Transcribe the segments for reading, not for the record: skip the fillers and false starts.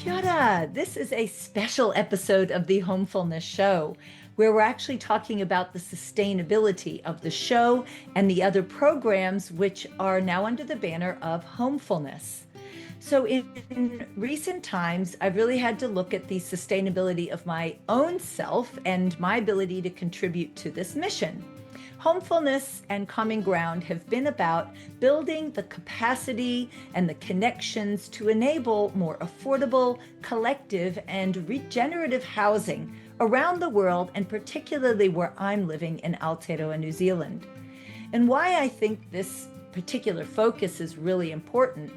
Kia ora. This is a special episode of the Homefullness Show, where we're actually talking about the sustainability of the show and the other programs which are now under the banner of Homefullness. So, in recent times, I've really had to look at the sustainability of my own self and my ability to contribute to this mission. Homefullness and Common Ground have been about building the capacity and the connections to enable more affordable, collective, and regenerative housing around the world, and particularly where I'm living in Aotearoa, New Zealand. And why I think this particular focus is really important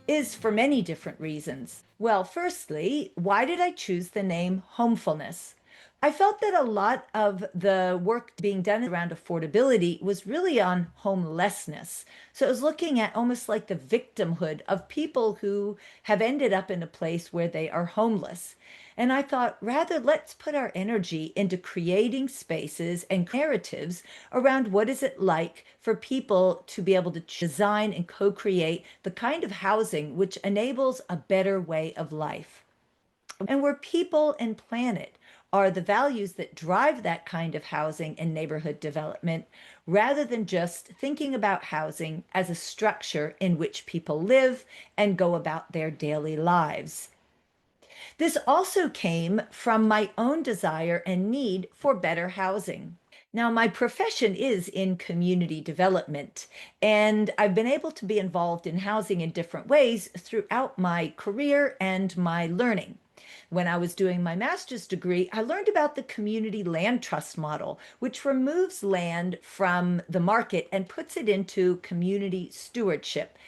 is for many different reasons. Well, firstly, why did I choose the name Homefullness? I felt that a lot of the work being done around affordability was really on homelessness. So it was looking at almost like the victimhood of people who have ended up in a place where they are homeless. And I thought, rather, let's put our energy into creating spaces and narratives around what is it like for people to be able to design and co-create the kind of housing which enables a better way of life. And where people and planet are the values that drive that kind of housing and neighborhood development, rather than just thinking about housing as a structure in which people live and go about their daily lives. This also came from my own desire and need for better housing. Now, my profession is in community development, and I've been able to be involved in housing in different ways throughout my career and my learning. When I was doing my master's degree, I learned about the community land trust model, which removes land from the market and puts it into community stewardship.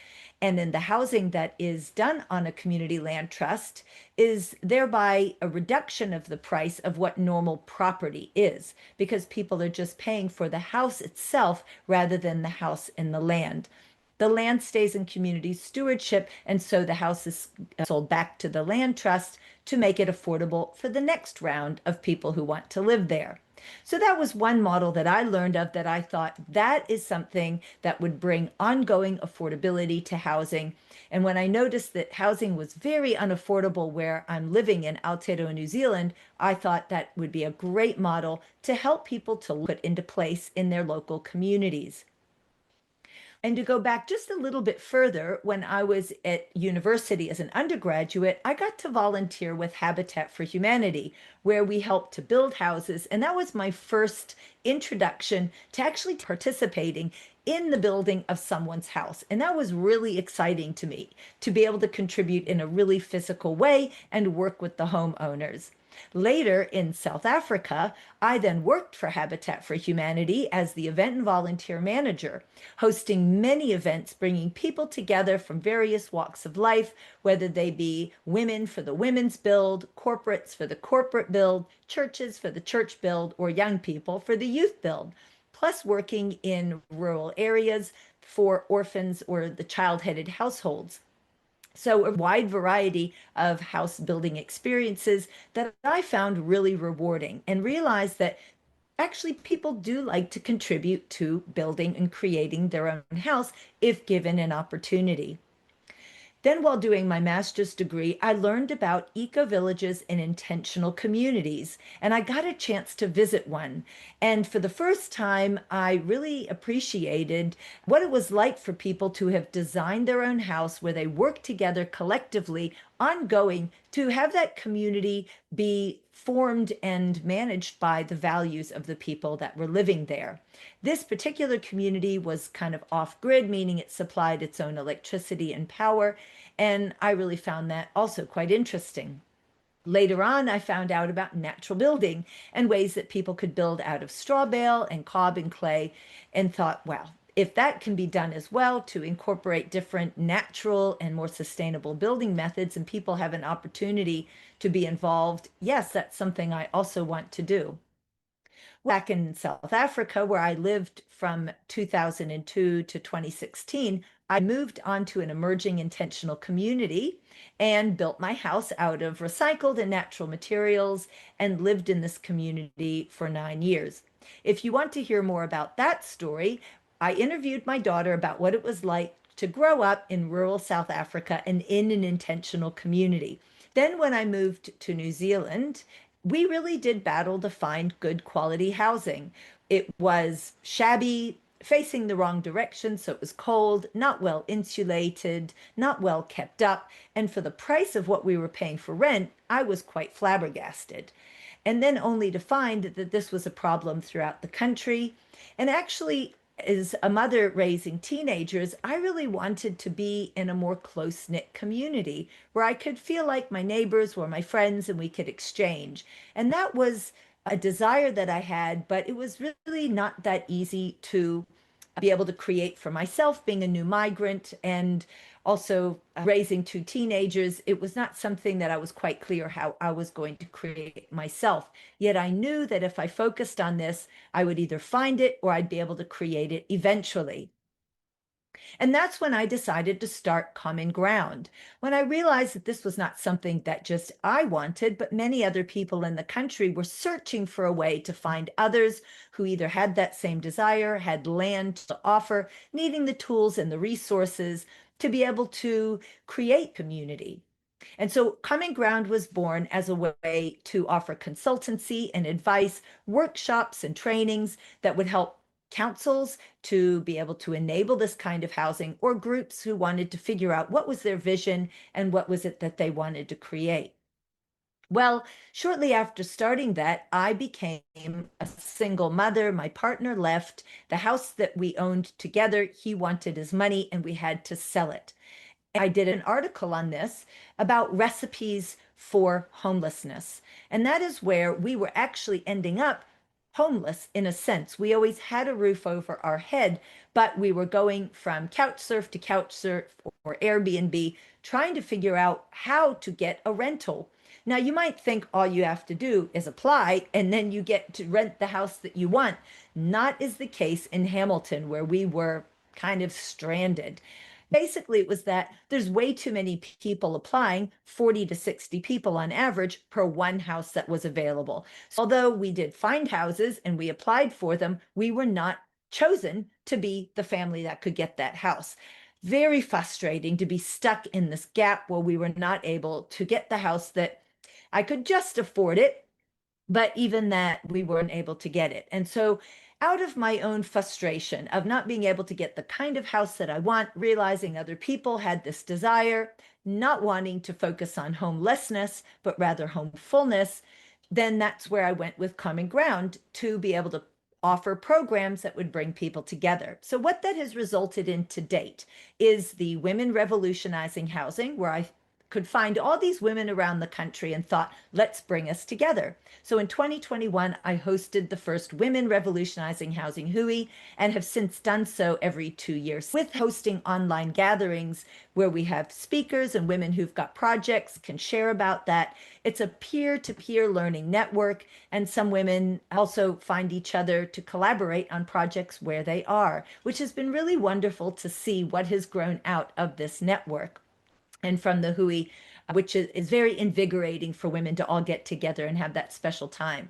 And then the housing that is done on a community land trust is thereby a reduction of the price of what normal property is, because people are just paying for the house itself rather than the house and the land. The land stays in community stewardship, and so the house is sold back to the land trust to make it affordable for the next round of people who want to live there. So that was one model that I learned of that I thought that is something that would bring ongoing affordability to housing. And when I noticed that housing was very unaffordable where I'm living in Aotearoa, New Zealand, I thought that would be a great model to help people to put into place in their local communities. And to go back just a little bit further, when I was at university as an undergraduate, I got to volunteer with Habitat for Humanity, where we helped to build houses. And that was my first introduction to actually participating in the building of someone's house. And that was really exciting to me, to be able to contribute in a really physical way and work with the homeowners. Later in South Africa, I then worked for Habitat for Humanity as the event and volunteer manager, hosting many events, bringing people together from various walks of life, whether they be women for the women's build, corporates for the corporate build, churches for the church build, or young people for the youth build, plus working in rural areas for orphans or the child-headed households. So a wide variety of house building experiences that I found really rewarding, and realized that actually people do like to contribute to building and creating their own house if given an opportunity. Then, while doing my master's degree, I learned about ecovillages and intentional communities, and I got a chance to visit one. And for the first time, I really appreciated what it was like for people to have designed their own house where they work together collectively, ongoing, to have that community be formed and managed by the values of the people that were living there. This particular community was kind of off-grid, meaning it supplied its own electricity and power, and I really found that also quite interesting. Later on, I found out about natural building and ways that people could build out of straw bale and cob and clay, and thought, wow, if that can be done as well to incorporate different natural and more sustainable building methods, and people have an opportunity to be involved, yes, that's something I also want to do. Back in South Africa, where I lived from 2002 to 2016, I moved onto an emerging intentional community and built my house out of recycled and natural materials, and lived in this community for 9 years. If you want to hear more about that story, I interviewed my daughter about what it was like to grow up in rural South Africa and in an intentional community. Then when I moved to New Zealand, we really did battle to find good quality housing. It was shabby, facing the wrong direction, so it was cold, not well insulated, not well kept up, and for the price of what we were paying for rent, I was quite flabbergasted. And then only to find that this was a problem throughout the country. And actually, as a mother raising teenagers, I really wanted to be in a more close-knit community where I could feel like my neighbors were my friends and we could exchange. And that was a desire that I had, but it was really not that easy to be able to create for myself, being a new migrant and also raising two teenagers. It was not something that I was quite clear how I was going to create myself. Yet I knew that if I focused on this, I would either find it or I'd be able to create it eventually. And that's when I decided to start Common Ground. When I realized that this was not something that just I wanted, but many other people in the country were searching for a way to find others who either had that same desire, had land to offer, needing the tools and the resources to be able to create community. And so Common Ground was born as a way to offer consultancy and advice, workshops and trainings that would help councils to be able to enable this kind of housing, or groups who wanted to figure out what was their vision and what was it that they wanted to create. Well, shortly after starting that, I became a single mother. My partner left the house that we owned together. He wanted his money and we had to sell it. I did an article on this about recipes for homelessness. And that is where we were actually ending up homeless in a sense. We always had a roof over our head, but we were going from couch surf to couch surf or Airbnb, trying to figure out how to get a rental. Now, you might think all you have to do is apply and then you get to rent the house that you want. Not is the case in Hamilton, where we were kind of stranded. Basically, it was that there's way too many people applying, 40 to 60 people on average per one house that was available. So although we did find houses and we applied for them, we were not chosen to be the family that could get that house. Very frustrating to be stuck in this gap where we were not able to get the house that I could just afford it, but even that we weren't able to get it. And so out of my own frustration of not being able to get the kind of house that I want, realizing other people had this desire, not wanting to focus on homelessness, but rather homefullness, then that's where I went with Common Ground to be able to offer programs that would bring people together. So what that has resulted in to date is the Women Revolutionizing Housing, where I could find all these women around the country and thought, let's bring us together. So in 2021, I hosted the first Women Revolutionizing Housing Hui and have since done so every 2 years with hosting online gatherings where we have speakers and women who've got projects can share about that. It's a peer-to-peer learning network, and some women also find each other to collaborate on projects where they are, which has been really wonderful to see what has grown out of this network and from the Hui, which is very invigorating for women to all get together and have that special time.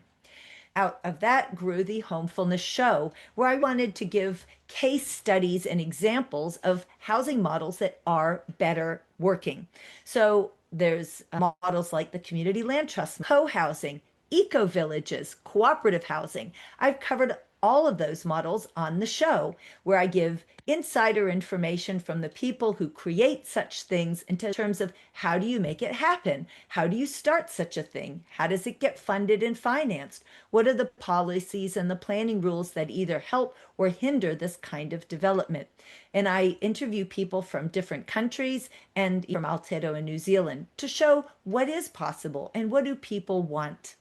Out of that grew the Homefullness Show, where I wanted to give case studies and examples of housing models that are better working. So there's models like the Community Land Trust, co-housing, ecovillages, cooperative housing. I've covered all of those models on the show, where I give insider information from the people who create such things in terms of how do you make it happen? How do you start such a thing? How does it get funded and financed? What are the policies and the planning rules that either help or hinder this kind of development? And I interview people from different countries and from Aotearoa New Zealand to show what is possible and what do people want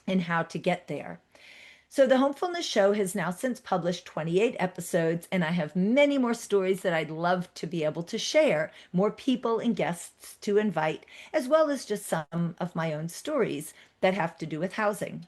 and how to get there. So the Homefullness Show has now since published 28 episodes, and I have many more stories that I'd love to be able to share, more people and guests to invite, as well as just some of my own stories that have to do with housing.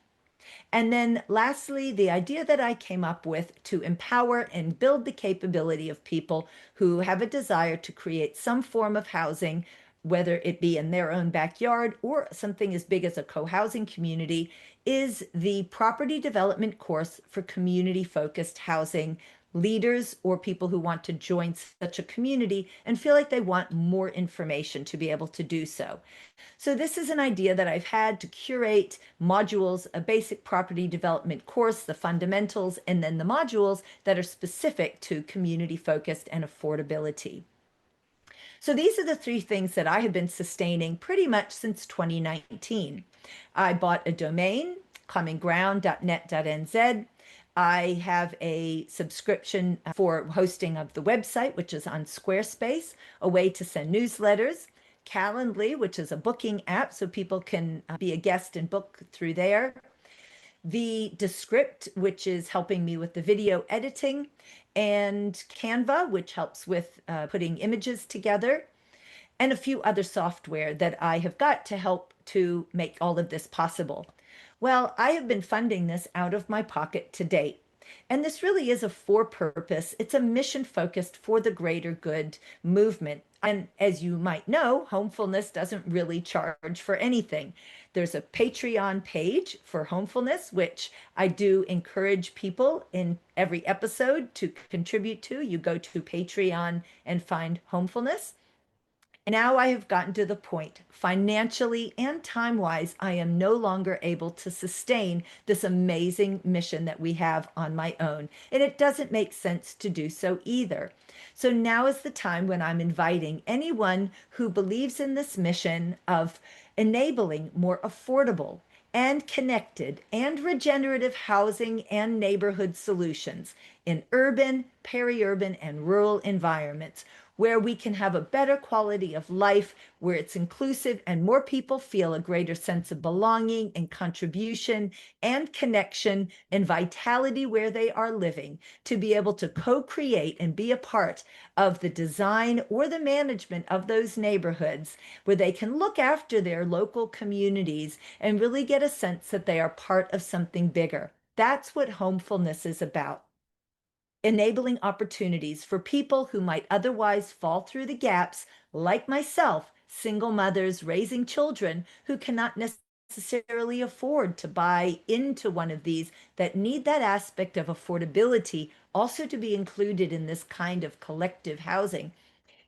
And then lastly, the idea that I came up with to empower and build the capability of people who have a desire to create some form of housing, whether it be in their own backyard or something as big as a co-housing community, is the property development course for community-focused housing leaders or people who want to join such a community and feel like they want more information to be able to do so. So this is an idea that I've had to curate modules, a basic property development course, the fundamentals, and then the modules that are specific to community focused and affordability. So these are the three things that I have been sustaining pretty much since 2019. I bought a domain, commonground.net.nz. I have a subscription for hosting of the website, which is on Squarespace, a way to send newsletters. Calendly, which is a booking app, so people can be a guest and book through there. The Descript, which is helping me with the video editing, and Canva, which helps with putting images together, and a few other software that I have got to help to make all of this possible. Well, I have been funding this out of my pocket to date. And this really is a for purpose. It's a mission focused for the greater good movement. And as you might know, Homefullness doesn't really charge for anything. There's a Patreon page for Homefullness, which I do encourage people in every episode to contribute to. You go to Patreon and find Homefullness. And now I have gotten to the point, financially and time-wise, I am no longer able to sustain this amazing mission that we have on my own. And it doesn't make sense to do so either. So now is the time when I'm inviting anyone who believes in this mission of enabling more affordable and connected and regenerative housing and neighborhood solutions in urban, peri-urban, and rural environments where we can have a better quality of life, where it's inclusive and more people feel a greater sense of belonging and contribution and connection and vitality where they are living, to be able to co-create and be a part of the design or the management of those neighborhoods, where they can look after their local communities and really get a sense that they are part of something bigger. That's what Homefullness is about. Enabling opportunities for people who might otherwise fall through the gaps, like myself, single mothers raising children who cannot necessarily afford to buy into one of these, that need that aspect of affordability also to be included in this kind of collective housing.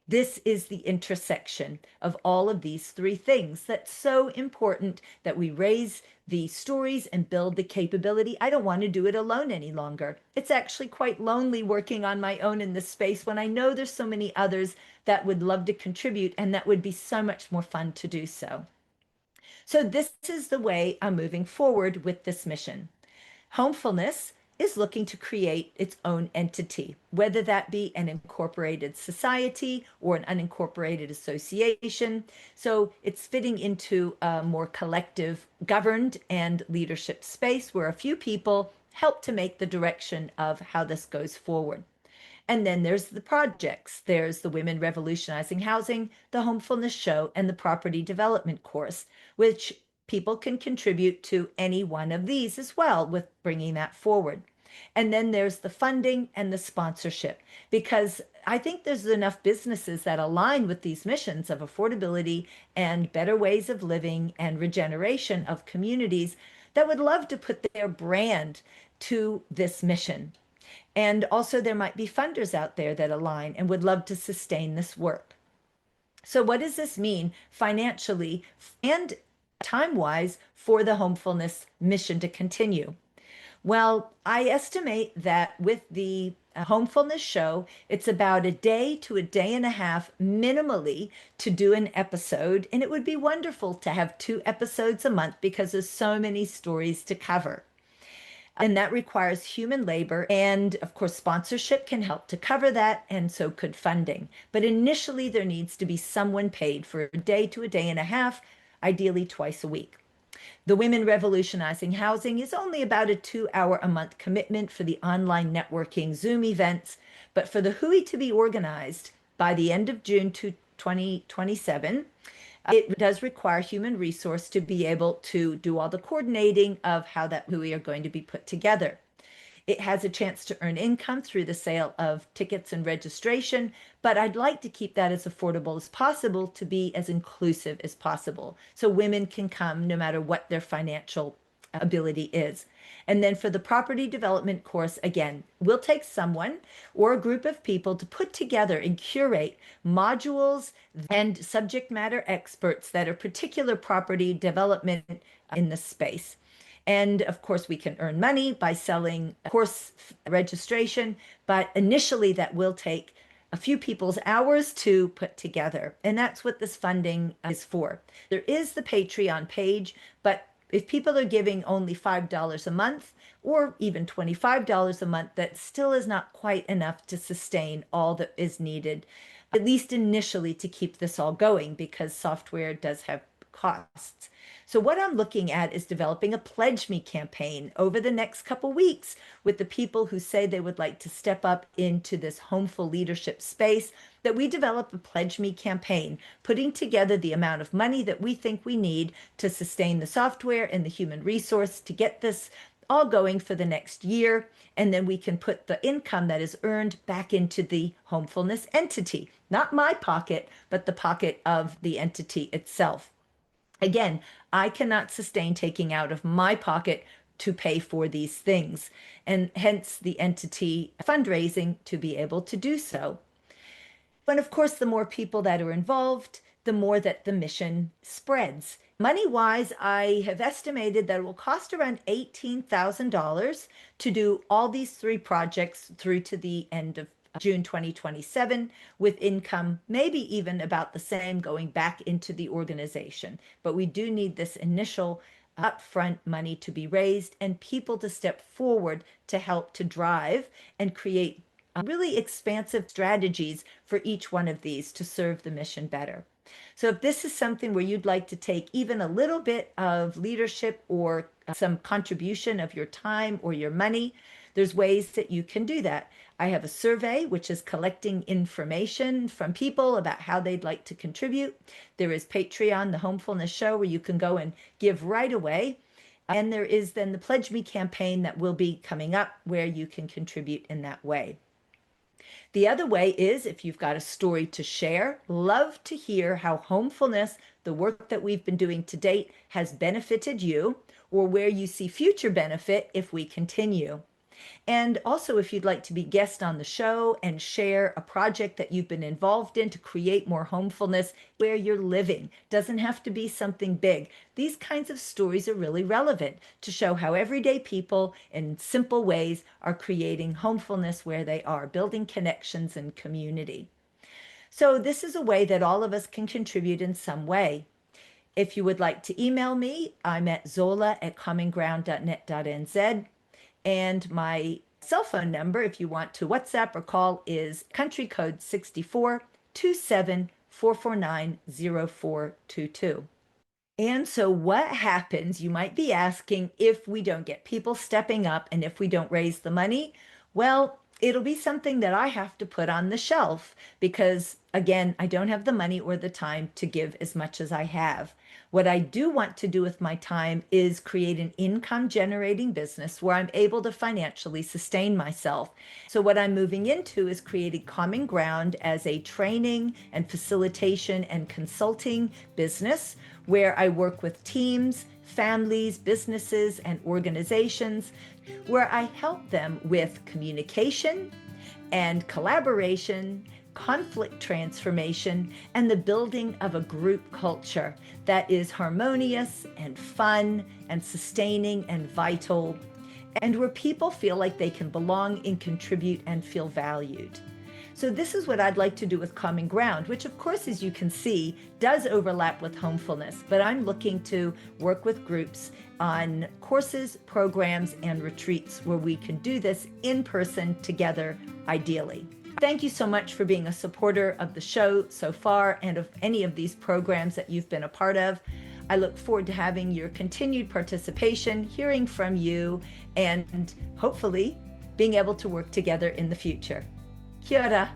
This is the intersection of all of these three things that's so important, that we raise the stories and build the capability. I don't want to do it alone any longer. It's actually quite lonely working on my own in this space when I know there's so many others that would love to contribute, and that would be so much more fun to do so. So this is the way I'm moving forward with this mission. Homefullness is looking to create its own entity, whether that be an incorporated society or an unincorporated association. So it's fitting into a more collective, governed, and leadership space where a few people help to make the direction of how this goes forward. And then there's the projects. There's the Women Revolutionizing Housing, the Homefullness Show, and the Property Development course, which people can contribute to any one of these as well with bringing that forward. And then there's the funding and the sponsorship, because I think there's enough businesses that align with these missions of affordability and better ways of living and regeneration of communities that would love to put their brand to this mission. And also there might be funders out there that align and would love to sustain this work. So what does this mean financially and time-wise for the Homefullness mission to continue? Well, I estimate that with the Homefullness Show, it's about a day to a day and a half minimally to do an episode. And it would be wonderful to have 2 episodes a month because there's so many stories to cover. And that requires human labor. And of course, sponsorship can help to cover that, and so could funding. But initially, there needs to be someone paid for a day to a day and a half, ideally twice a week. The Women Revolutionizing Housing is only about a 2-hour a month commitment for the online networking Zoom events. But for the HUI to be organized by the end of June 2027, it does require human resource to be able to do all the coordinating of how that HUI are going to be put together. It has a chance to earn income through the sale of tickets and registration, but I'd like to keep that as affordable as possible to be as inclusive as possible, so women can come no matter what their financial ability is. And then for the property development course, again, we'll take someone or a group of people to put together and curate modules and subject matter experts that are particular property development in the space. And of course, we can earn money by selling course registration, but initially that will take a few people's hours to put together. And that's what this funding is for. There is the Patreon page, but if people are giving only $5 a month or even $25 a month, that still is not quite enough to sustain all that is needed, at least initially, to keep this all going, because software does have costs. So what I'm looking at is developing a Pledge Me campaign over the next couple weeks with the people who say they would like to step up into this homeful leadership space, that we develop a Pledge Me campaign, putting together the amount of money that we think we need to sustain the software and the human resource to get this all going for the next year. And then we can put the income that is earned back into the Homefullness entity, not my pocket, but the pocket of the entity itself. Again, I cannot sustain taking out of my pocket to pay for these things, and hence the entity fundraising to be able to do so. But of course, the more people that are involved, the more that the mission spreads. Money-wise, I have estimated that it will cost around $18,000 to do all these 3 projects through to the end of June 2027, with income maybe even about the same going back into the organization. But we do need this initial upfront money to be raised and people to step forward to help to drive and create really expansive strategies for each one of these to serve the mission better. So if this is something where you'd like to take even a little bit of leadership or some contribution of your time or your money, there's ways that you can do that. I have a survey, which is collecting information from people about how they'd like to contribute. There is Patreon, the Homefullness Show, where you can go and give right away. And there is then the Pledge Me campaign that will be coming up where you can contribute in that way. The other way is if you've got a story to share. Love to hear how Homefullness, the work that we've been doing to date, has benefited you, or where you see future benefit if we continue. And also, if you'd like to be guest on the show and share a project that you've been involved in to create more homefullness where you're living, doesn't have to be something big. These kinds of stories are really relevant to show how everyday people in simple ways are creating homefullness where they are, building connections and community. So this is a way that all of us can contribute in some way. If you would like to email me, I'm at zola@commonground.net.nz. And my cell phone number, if you want to WhatsApp or call, is country code 64-27-449-0422. And so what happens, you might be asking, if we don't get people stepping up and if we don't raise the money? Well, it'll be something that I have to put on the shelf because, again, I don't have the money or the time to give as much as I have. What I do want to do with my time is create an income generating business where I'm able to financially sustain myself. So what I'm moving into is creating Common Ground as a training and facilitation and consulting business where I work with teams, families, businesses, and organizations, where I help them with communication and collaboration, conflict transformation, and the building of a group culture that is harmonious and fun and sustaining and vital, and where people feel like they can belong and contribute and feel valued. So this is what I'd like to do with Common Ground, which of course, as you can see, does overlap with Homefullness, but I'm looking to work with groups on courses, programs, and retreats where we can do this in person together, ideally. Thank you so much for being a supporter of the show so far and of any of these programs that you've been a part of. I look forward to having your continued participation, hearing from you, and hopefully being able to work together in the future. Kia ora.